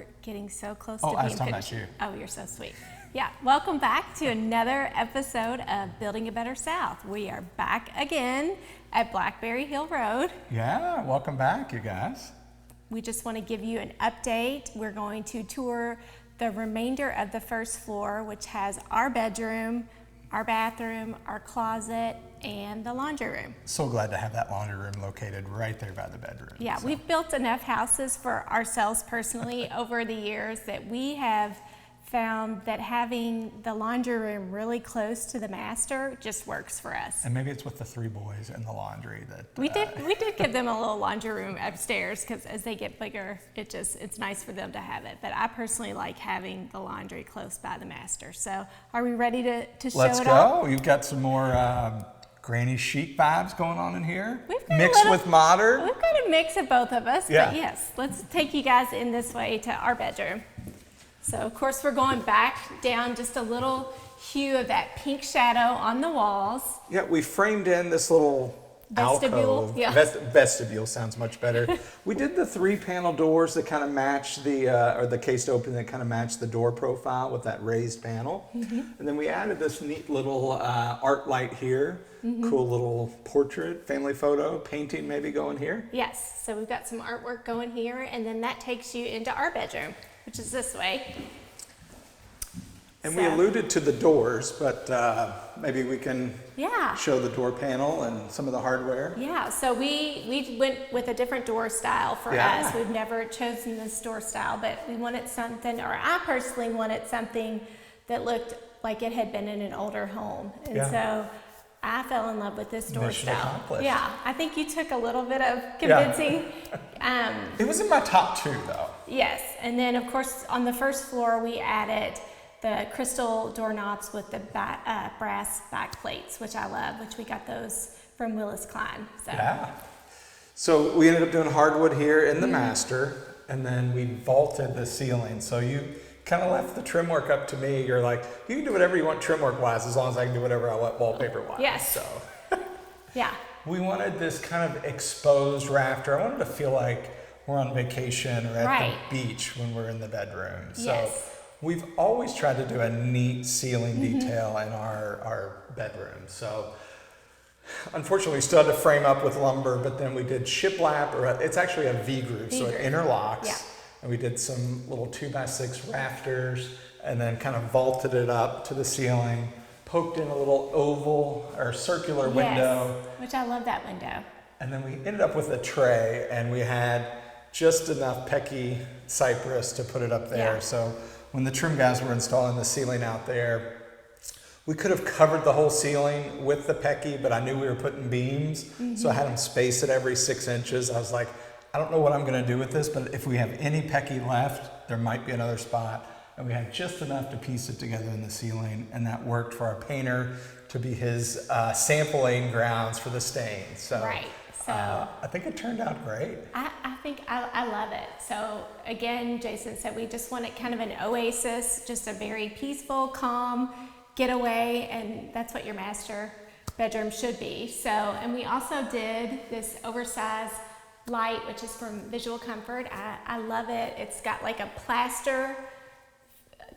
You're getting so close Oh, to I being was talking finished. about you. Oh, you're so sweet. Yeah, welcome back to another episode of Building a Better South. We are back again at Blackberry Hill Road. Yeah, welcome back, you guys. We just want to give you an update. We're going to tour the remainder of the first floor, which has our bedroom, our bathroom, our closet, and the laundry room. So glad to have that laundry room located right there by the bedroom. Yeah, we've built enough houses for ourselves personally over the years that we have found that having the laundry room really close to the master just works for us. And maybe it's with the three boys and the laundry that We did give them a little laundry room upstairs because as they get bigger, it's nice for them to have it. But I personally like having the laundry close by the master. So are we ready to show Let's it go. off? You've got some more granny chic vibes going on in here. We've got Mixed with modern. We've got a mix of both of us. Yeah. But yes, let's take you guys in this way to our bedroom. So of course we're going back down just a little hue of that pink shadow on the walls. Yeah, we framed in this little Vestibule, alcove. yeah. Vestibule sounds much better. We did the 3-panel doors that kind of match or the cased opening that kind of match the door profile with that raised panel. Mm-hmm. And then we added this neat little art light here. Mm-hmm. Cool little portrait, family photo, painting maybe going here. Yes, so we've got some artwork going here, and then that takes you into our bedroom, which is this way. And we alluded to the doors, but maybe we can show the door panel and some of the hardware. Yeah, so we went with a different door style for us. We've never chosen this door style, but we wanted something, or I personally wanted something that looked like it had been in an older home. And so I fell in love with this door Mission style. accomplished. Yeah, I think you took a little bit of convincing. It was in my top 2 though. Yes, and then of course on the first floor we added the crystal doorknobs with the brass back plates, which I love, which we got those from Willis Klein. So. Yeah. So we ended up doing hardwood here in the master, and then we vaulted the ceiling. So you kind of left the trim work up to me. You're like, you can do whatever you want trim work wise, as long as I can do whatever I want wallpaper wise. Yes. So Yeah. we wanted this kind of exposed rafter. I wanted to feel like we're on vacation or at the beach when we're in the bedroom. So we've always tried to do a neat ceiling detail in our bedroom. So unfortunately, we still had to frame up with lumber, but then we did shiplap, or it's actually a V-groove, so it interlocks. Yeah. And we did some little 2x6 rafters and then kind of vaulted it up to the ceiling, poked in a little oval or circular window. Which I love that window. And then we ended up with a tray, and we had just enough Pecky cypress to put it up there. Yeah. So when the trim guys were installing the ceiling out there, we could have covered the whole ceiling with the Pecky, but I knew we were putting beams, so I had them spaced at every 6 inches. I was like, I don't know what I'm gonna do with this, but if we have any Pecky left, there might be another spot. And we had just enough to piece it together in the ceiling, and that worked for our painter to be his sampling grounds for the stains. So, so I think it turned out great. I think I love it. So again, Jason said we just wanted kind of an oasis, just a very peaceful, calm getaway, and that's what your master bedroom should be. So, and we also did this oversized light, which is from Visual Comfort. I love it. It's got like a plaster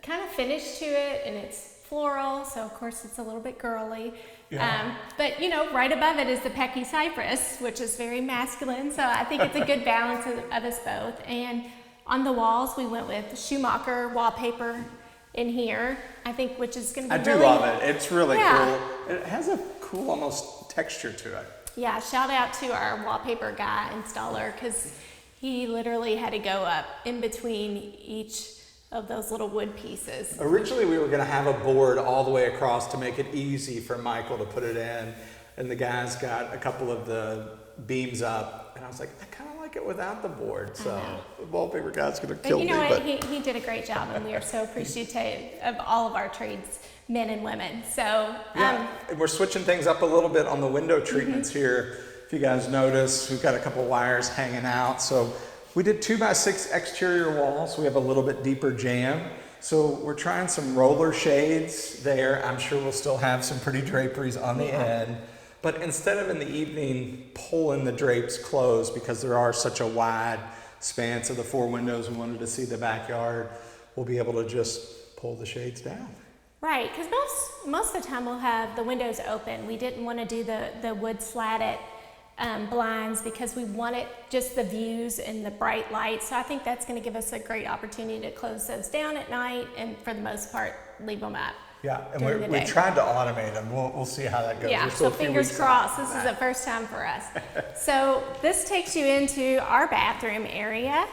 kind of finish to it, and it's floral, so of course it's a little bit girly. But you know, right above it is the Pecky cypress, which is very masculine, so I think it's a good balance of us both. And on the walls we went with Schumacher wallpaper in here, I think, which is going to be I do love it. It's really cool. It has a cool almost texture to it. Yeah, shout out to our wallpaper guy installer, because he literally had to go up in between each of those little wood pieces. Originally we were going to have a board all the way across to make it easy for Michael to put it in, and the guys got a couple of the beams up, and I was like, I kind of like it without the board, so the wallpaper guy's going to kill me. You know what, he did a great job, and we are so appreciative of all of our trades, men and women. So and we're switching things up a little bit on the window treatments here. If you guys notice, we've got a couple wires hanging out. So we did 2x6 exterior walls. We have a little bit deeper jamb. So we're trying some roller shades there. I'm sure we'll still have some pretty draperies on the end. But instead of in the evening pulling the drapes closed, because there are such a wide expanse of the 4 windows. We wanted to see the backyard. We'll be able to just pull the shades down. Right, because most of the time we'll have the windows open. We didn't want to do the wood slatted blinds because we wanted just the views and the bright light. So I think that's going to give us a great opportunity to close those down at night and for the most part leave them up. Yeah, and we tried to automate them. We'll see how that goes. Yeah, so fingers crossed. This is the first time for us. So this takes you into our bathroom area.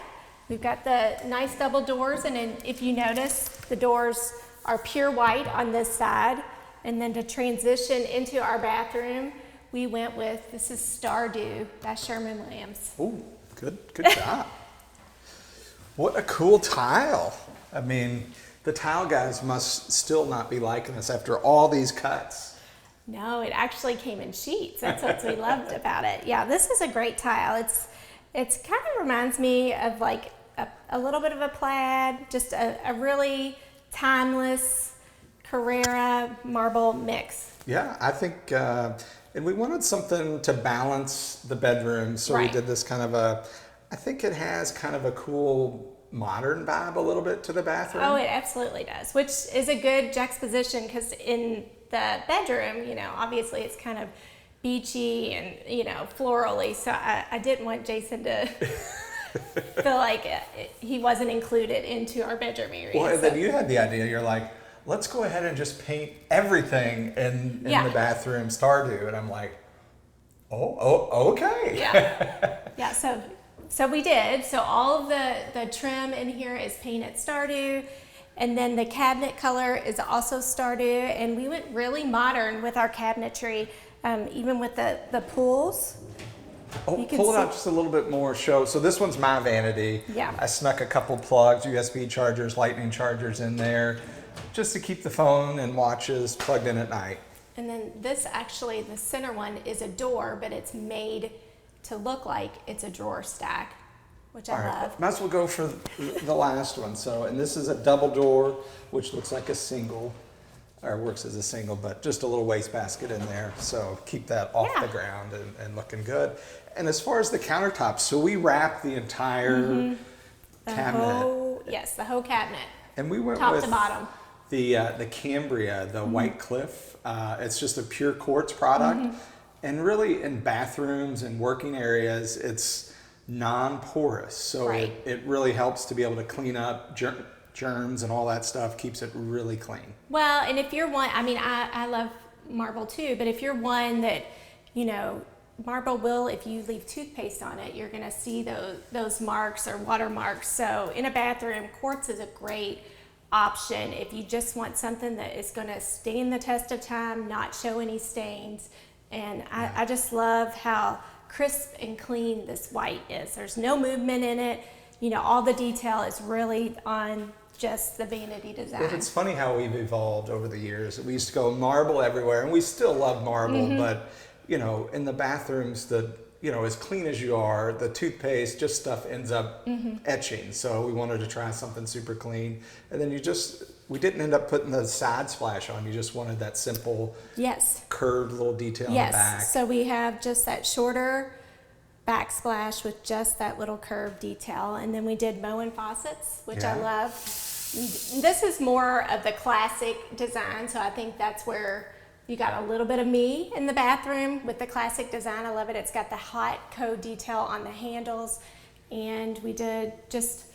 We've got the nice double doors, and then if you notice, the doors are pure white on this side. And then to transition into our bathroom, we went with, this is Stardew by Sherwin-Williams. Oh, good job. What a cool tile. I mean, the tile guys must still not be liking this after all these cuts. No, it actually came in sheets. That's what we loved about it. Yeah, this is a great tile. It's kind of reminds me of like a little bit of a plaid, just a really timeless Carrara marble mix. Yeah, I think, and we wanted something to balance the bedroom, so we did this kind of I think it has kind of a cool modern vibe a little bit to the bathroom. Oh, it absolutely does, which is a good juxtaposition because in the bedroom, obviously it's kind of beachy and, florally. So I didn't want Jason to feel like he wasn't included into our bedroom area. Well, and then you had the idea, you're like, let's go ahead and just paint everything in the bathroom Stardew. And I'm like, oh, okay. Yeah, so we did. So all of the trim in here is painted Stardew. And then the cabinet color is also Stardew. And we went really modern with our cabinetry, even with the pools. Oh, pull it out just a little bit more. So this one's my vanity. Yeah. I snuck a couple plugs, USB chargers, lightning chargers in there, just to keep the phone and watches plugged in at night. And then this actually, the center one is a door, but it's made to look like it's a drawer stack, which I love. Might as well go for the last one. So, and this is a double door, which looks like a single, or works as a single, but just a little wastebasket in there. So keep that off the ground and looking good. And as far as the countertops, so we wrapped the entire cabinet. The whole cabinet. And we went top with to bottom. The Cambria, the White Cliff. It's just a pure quartz product. And really in bathrooms and working areas, it's non-porous. So it really helps to be able to clean up germs and all that stuff, keeps it really clean. Well, and if you're one, I love marble too, but if you're one that, marble will, if you leave toothpaste on it, you're gonna see those marks or watermarks. So in a bathroom, quartz is a great option if you just want something that is gonna stand the test of time, not show any stains. And I just love how crisp and clean this white is. There's no movement in it. All the detail is really on just the vanity design. It's funny how we've evolved over the years. We used to go marble everywhere, and we still love marble, but in the bathrooms, as clean as you are, the toothpaste, just stuff ends up etching. So we wanted to try something super clean. And then we didn't end up putting the side splash on. You just wanted that simple, curved little detail in the back. So we have just that shorter backsplash with just that little curved detail. And then we did Moen faucets, which I love. This is more of the classic design, so I think that's where you got a little bit of me in the bathroom with the classic design. I love it. It's got the hot code detail on the handles, and we did just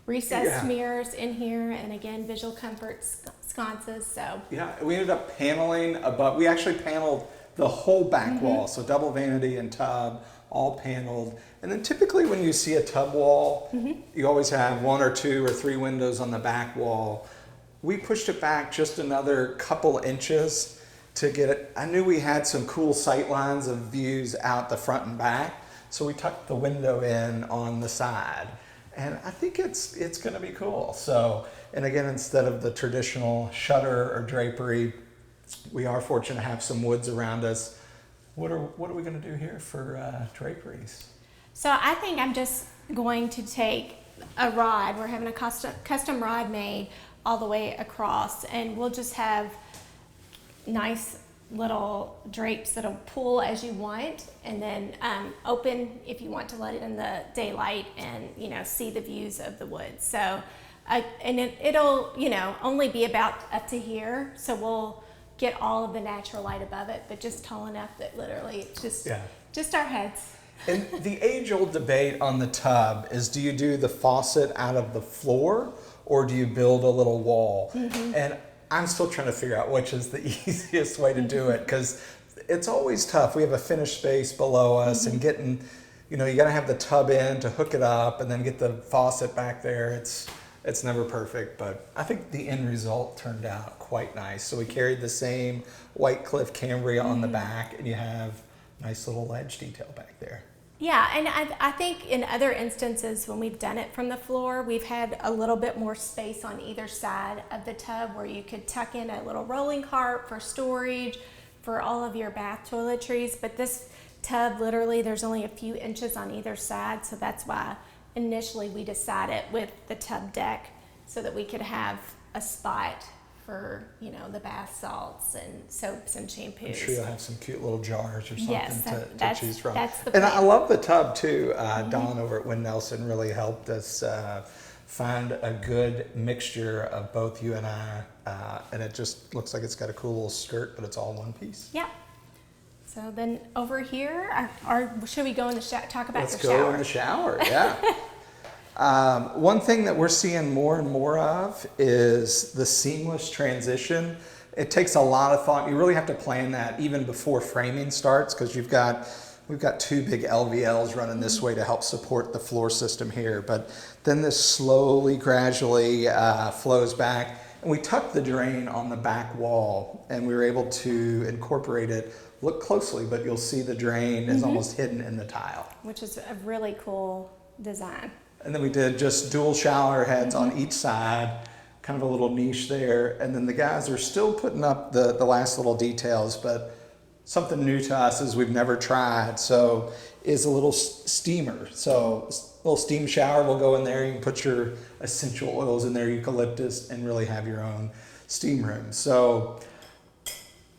recessed mirrors in here, and again, visual comfort sconces. So we ended up paneling above. We actually paneled the whole back wall, so double vanity and tub, all paneled. And then typically when you see a tub wall, you always have 1 or 2 or 3 windows on the back wall. We pushed it back just another couple inches to get it. I knew we had some cool sight lines of views out the front and back, so we tucked the window in on the side. And I think it's going to be cool. So, and again, instead of the traditional shutter or drapery, we are fortunate to have some woods around us. What are we going to do here for draperies? So I think I'm just going to take a rod. We're having a custom rod made all the way across, and we'll just have nice little drapes that'll pull as you want, and then open if you want to let it in the daylight and, you know, see the views of the woods. So, and it'll, you know, only be about up to here. So we'll get all of the natural light above it, but just tall enough that literally it's just our heads. And the age-old debate on the tub is, do you do the faucet out of the floor or do you build a little wall? And I'm still trying to figure out which is the easiest way to do it, because it's always tough. We have a finished space below us, and getting, you know, you got to have the tub in to hook it up and then get the faucet back there. It's never perfect, but I think the end result turned out quite nice. So we carried the same White Cliff Cambria on the back, and you have nice little ledge detail back there. Yeah, and I think in other instances when we've done it from the floor, we've had a little bit more space on either side of the tub where you could tuck in a little rolling cart for storage, for all of your bath toiletries. But this tub, literally, there's only a few inches on either side, so that's why initially we decided with the tub deck so that we could have a spot for, you know, the bath salts and soaps and shampoos. I'm sure you'll have some cute little jars or something to choose from. That's the and plan. I love the tub too. Dawn over at Wynn Nelson really helped us find a good mixture of both you and I, and it just looks like it's got a cool little skirt, but it's all one piece. Yeah. So then over here, or should we go in the shower? Talk about Let's your shower. go in the shower. Yeah. One thing that we're seeing more and more of is the seamless transition. It takes a lot of thought. You really have to plan that even before framing starts, because we've got two big LVLs running this way to help support the floor system here. But then this slowly, gradually flows back. And we tucked the drain on the back wall, and we were able to incorporate it. Look closely, but you'll see the drain is almost hidden in the tile. Which is a really cool design. And then we did just dual shower heads on each side, kind of a little niche there. And then the guys are still putting up the last little details, but something new to us is we've never tried. So is a little steamer. So a little steam shower will go in there. You can put your essential oils in there, eucalyptus, and really have your own steam room. So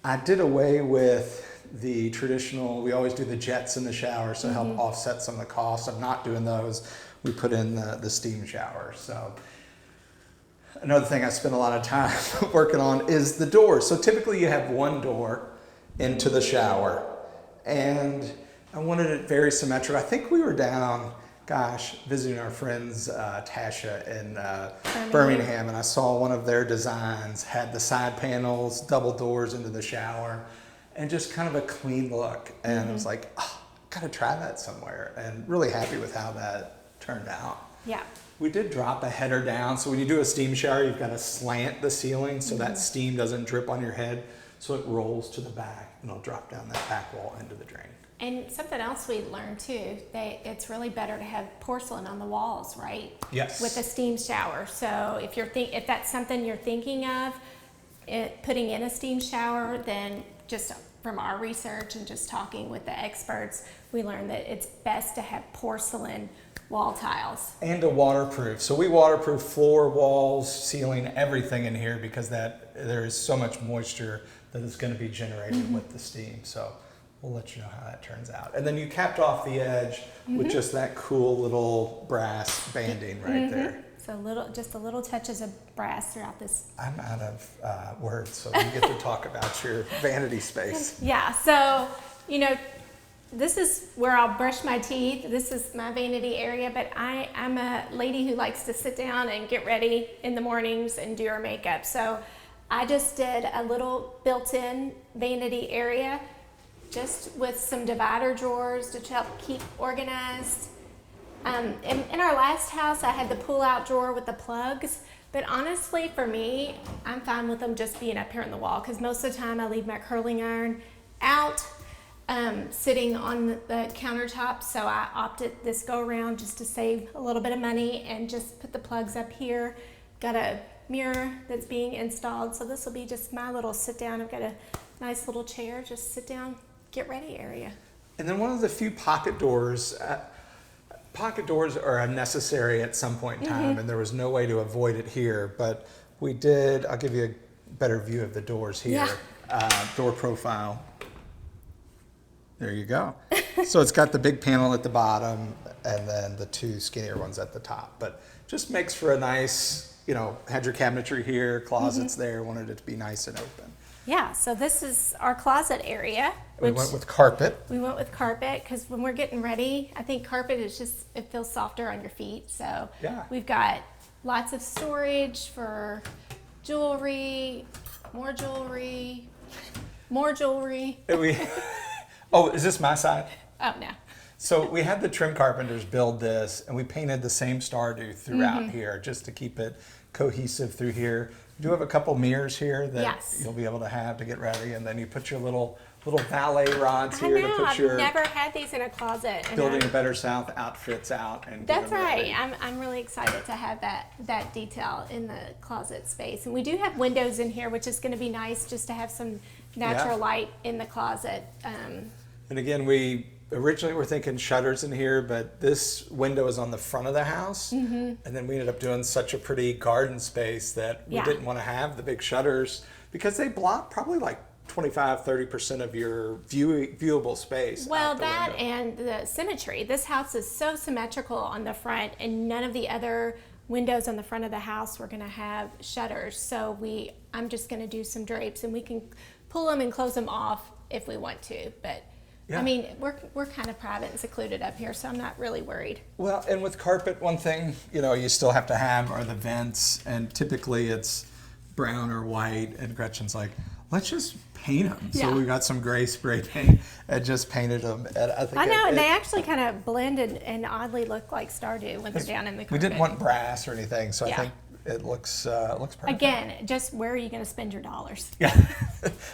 I did away with the traditional, we always do the jets in the shower, so help offset some of the costs of not doing those. We put in the steam shower. So another thing I spend a lot of time working on is the doors. So typically you have one door into the shower, and I wanted it very symmetrical. I think we were down, visiting our friends Tasha in Birmingham, and I saw one of their designs had the side panels, double doors into the shower, and just kind of a clean look. And I was like, gotta try that somewhere, and really happy with how that turned out. Yeah. We did drop a header down, so when you do a steam shower, you've got to slant the ceiling so that steam doesn't drip on your head, so it rolls to the back and it'll drop down that back wall into the drain. And something else we learned too, it's really better to have porcelain on the walls, right? Yes. With a steam shower. So if that's something you're thinking of, putting in a steam shower, then just from our research and just talking with the experts, we learned that it's best to have porcelain wall tiles. And a waterproof. So we waterproof floor, walls, ceiling, everything in here, because there is so much moisture that is going to be generated with the steam. So we'll let you know how that turns out. And then you capped off the edge with just that cool little brass banding right there. So just a little touches of brass throughout this. I'm out of words, so you get to talk about your vanity space. Yeah, so, you know, this is where I'll brush my teeth. This is my vanity area, but I'm a lady who likes to sit down and get ready in the mornings and do her makeup. So I just did a little built-in vanity area just with some divider drawers to help keep organized. In our last house, I had the pull-out drawer with the plugs, but honestly, for me, I'm fine with them just being up here on the wall, because most of the time I leave my curling iron out, sitting on the countertop. So I opted this go around just to save a little bit of money and just put the plugs up here. Got a mirror that's being installed, so this will be just my little sit down. I've got a nice little chair, just sit down, get ready area. And then one of the few pocket doors. Pocket doors are unnecessary at some point in time, and there was no way to avoid it here. But we did. I'll give you a better view of the doors here. door profile. There you go. So it's got the big panel at the bottom and then the two skinnier ones at the top. But just makes for a nice, you know, had your cabinetry here, closets there, wanted it to be nice and open. Yeah, so this is our closet area. We went with carpet. We went with carpet because when we're getting ready, I think carpet is just, it feels softer on your feet. So Yeah. we've got lots of storage for jewelry, more jewelry, more jewelry. Oh, is this my side? Oh, no. So we had the trim carpenters build this, and we painted the same Stardew throughout here just to keep it cohesive through here. You do have a couple mirrors here that Yes. you'll be able to have to get ready, and then you put your little valet rods I here know, to put I've your never had these in a closet. and Building a Better South outfits out. And get That's them ready. right. I'm really excited to have that detail in the closet space. And we do have windows in here, which is going to be nice just to have some natural light in the closet. And again, we originally were thinking shutters in here, but this window is on the front of the house. And then we ended up doing such a pretty garden space that we didn't want to have the big shutters because they block probably like 25-30% of your viewable space. Well, out the that window. and the symmetry. This house is so symmetrical on the front, and none of the other windows on the front of the house were going to have shutters. So I'm just going to do some drapes, and we can pull them and close them off if we want to. But Yeah. I mean, we're kind of private and secluded up here, so I'm not really worried. Well, and with carpet, one thing, you know, you still have to have are the vents, and typically it's brown or white, and Gretchen's like, let's just paint them. Yeah. So we got some gray spray paint and just painted them. And I know, and they actually kind of blended and oddly look like Stardew when they're down in the carpet. we didn't want brass or anything, so Yeah. I think it looks perfect. Again, just where are you going to spend your dollars? Yeah,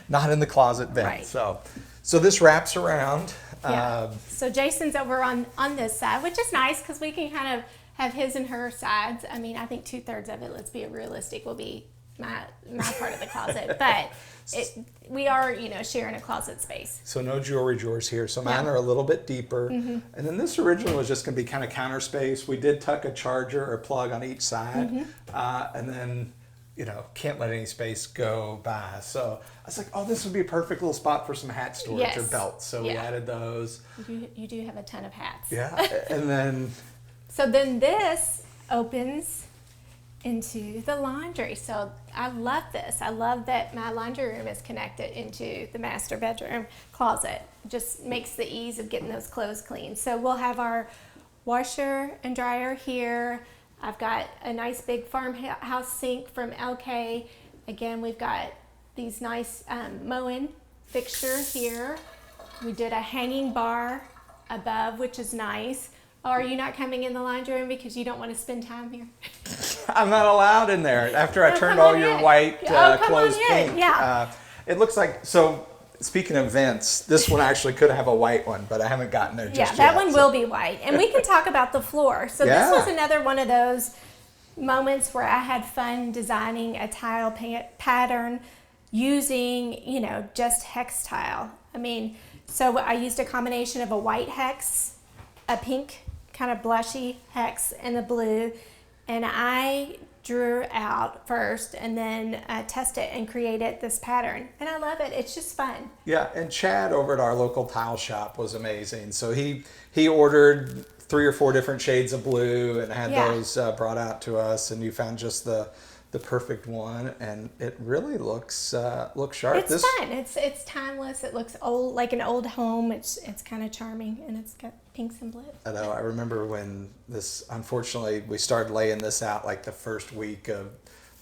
not in the closet vent. Right. So this wraps around. Yeah. So Jason's over on this side, which is nice because we can kind of have his and her sides. I mean, I think 2/3 of it, let's be realistic, will be my part of the closet. But we are, you know, sharing a closet space. So no jewelry drawers here. So mine are a little bit deeper. And then this originally was just going to be kind of counter space. We did tuck a charger or plug on each side. And then, you know, can't let any space go by. So I was like, oh, this would be a perfect little spot for some hat storage or Yes. belts. So we Yeah. added those. You do have a ton of hats. Yeah. And then So then this opens into the laundry. So I love this. I love that my laundry room is connected into the master bedroom closet. Just makes the ease of getting those clothes clean. So we'll have our washer and dryer here. I've got a nice big farmhouse sink from LK. Again, we've got these nice mowing fixture here. We did a hanging bar above, which is nice. Are you not coming in the laundry room because you don't want to spend time here? I'm not allowed in there after I No, turned come all on your in. white Oh, come clothes on in. pink. Yeah. It looks like, so speaking of vents, this one actually could have a white one, but I haven't gotten there just Yeah, yet. that one so- will be white. And we can talk about the floor. So Yeah. this was another one of those moments where I had fun designing a tile pattern using, you know, just hex tile. I mean, so I used a combination of a white hex, a pink kind of blushy hex, and a blue. And I drew out first and then test it and created this pattern. And I love it. It's just fun. Yeah, and Chad over at our local tile shop was amazing. So he ordered 3 or 4 different shades of blue and had Yeah. those brought out to us, and you found just the perfect one, and it really looks sharp. It's fun. It's timeless. It looks old, like an old home. It's kind of charming, and it's got pinks and blues. I know. I remember when unfortunately, we started laying this out like the first week of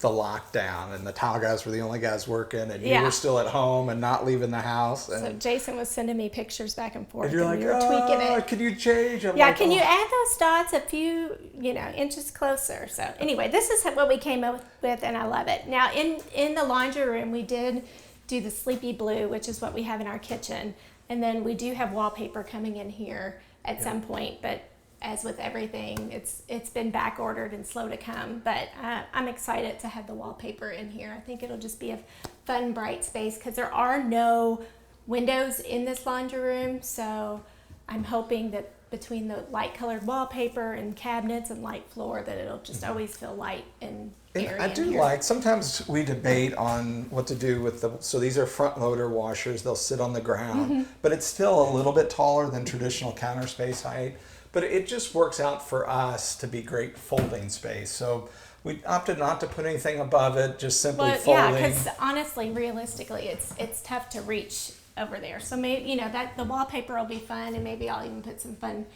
the lockdown, and the tile guys were the only guys working, and you Yeah. were still at home and not leaving the house. So And, Jason was sending me pictures back and forth, and you're like, we were tweaking oh, it. can you change? I'm Yeah, like, can "Oh." you add those dots a few, inches closer? So anyway, this is what we came up with, and I love it. Now in the laundry room, we did do the sleepy blue, which is what we have in our kitchen, and then we do have wallpaper coming in here at some point. But as with everything, it's been back ordered and slow to come. But I'm excited to have the wallpaper in here. I think it'll just be a fun, bright space because there are no windows in this laundry room, so I'm hoping that between the light colored wallpaper and cabinets and light floor that it'll just always feel light and airy. And I in do here. like, sometimes we debate on what to do with so these are front loader washers, they'll sit on the ground, but it's still a little bit taller than traditional counter space height. But it just works out for us to be great folding space. So we opted not to put anything above it, just simply Well, folding. yeah, because honestly, realistically, it's tough to reach over there. So maybe, you know, that the wallpaper will be fun, and maybe I'll even put some fun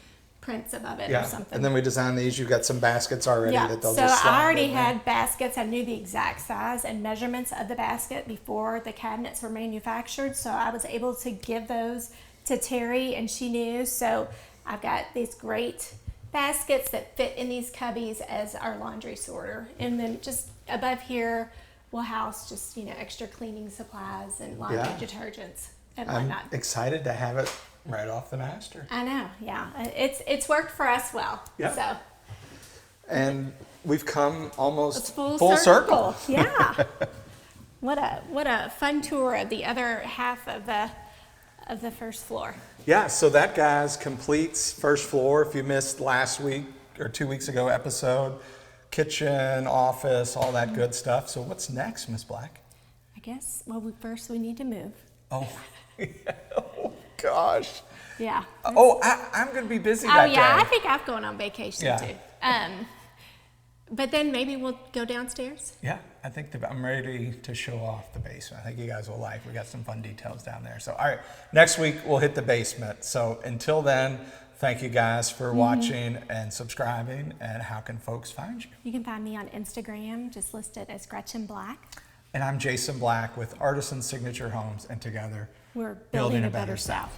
prints above it or something. And then we designed these. You've got some baskets already that they'll so just slide I already in there. had baskets. I knew the exact size and measurements of the basket before the cabinets were manufactured. So I was able to give those to Terry, and she knew. So I've got these great baskets that fit in these cubbies as our laundry sorter. And then just above here, we'll house just, you know, extra cleaning supplies and laundry detergents and I'm whatnot. excited to have it right off the master. I know, yeah. It's worked for us well. Yep. So And we've come almost it's full circle. Yeah. What a fun tour of the other half of the first floor. Yeah, so that, guys, completes first floor. If you missed last week or 2 weeks ago episode, kitchen, office, all that good stuff. So what's next, Miss Black? I guess, well, first we need to move. Oh, oh gosh. Yeah. I'm going to be busy Oh, that yeah, day. I think I'm going on vacation too. But then maybe we'll go downstairs. Yeah, I think I'm ready to show off the basement. I think you guys will like. We got some fun details down there. So, all right, next week we'll hit the basement. So until then, thank you guys for watching and subscribing. And how can folks find you? You can find me on Instagram, just listed as Gretchen Black. And I'm Jason Black with Artisan Signature Homes, and together We're building a better South.